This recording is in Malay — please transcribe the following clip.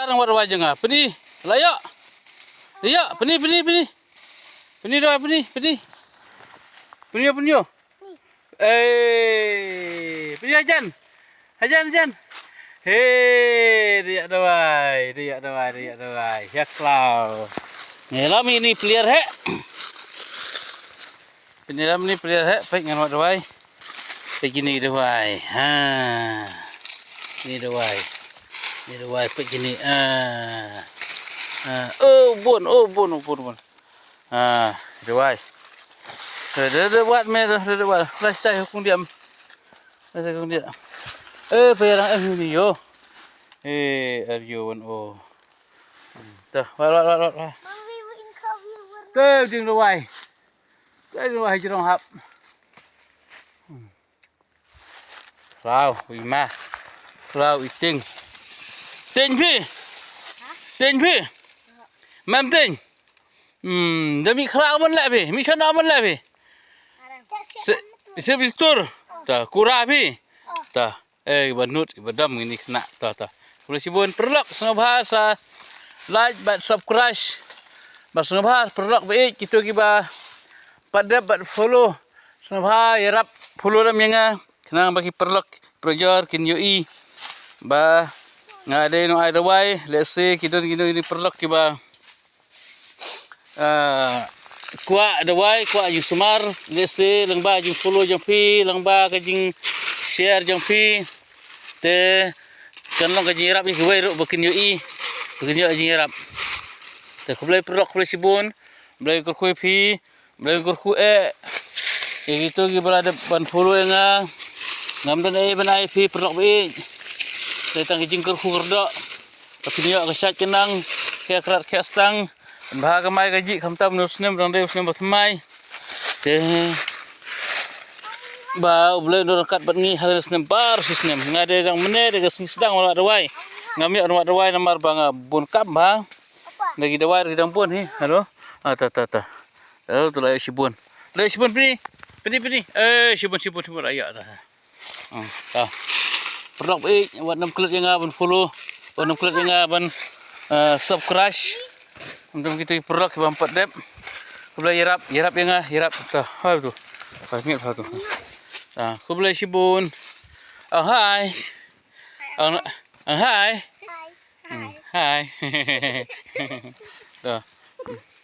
Sekarang buat wajah ngah. Peni. Layak. Layak. Peni. Peni doa peni. Peni. Peni ajan. Ajan. Hei, dia doa. Ya klau. Ngelam ini peliar he. Peniram ni peliar he. Baik ngan buat doa. Begini doa. Ini doa. Ini doa begini. Oh bon. Doa. Dah buat merah, dah buat. Plastik hukum diam. Payarang ni yo. Aryo oh. Dah, buat. Tuh ding doa. Doa jerong hap. Rau, ima. Rau iting. Ting pi. Mam ting. Demi kerau man lah pi. Mi chana man lah pi. Sebitur. Ta kurah pi. Ta banut badam ini kena ta. Polisi bun perlok setengah bahasa. Like but subscribe. Setengah bahasa perlok baik kita giba pada but follow. Setengah bahasa yarap follow ram yang kenang bagi perlok projor kin yoi. Ba ngade no either way. Let's say kita ini perlok giba kuat ada way kuat ju semar lese langba ju follow jang pi langba ka jing share jang pi te kanlong ka jing rap ni kuai ro bakin yo jing rap te ku blai perlok blai sibun blai kur kui pi blai kur ku gitu gi berada ban follow nga ngam dan banai pi perlok bi te tang jing kur ku kerdo bakin yo ka sat kenang ke krat ke stang bahaga mai gaji kamtam nusnem rang deus nem batmai te ba boleh kat batngi halis nem bar sisnem ngade rang mene de sedang wala dawai ngami wala dawai namar banga bun kam ba lagi dawai ridang bun hi halo ta tu la sibun pini sibun ayak ta perlok buat nam klik yang ban follow ban nam klik yang ban subscribe untuk kita perlok bampat dep. Kubla yarap yang ta. Ha tu. Pasmit ha tu. Kubla sibun. Hai. Hai. Hai. Dah.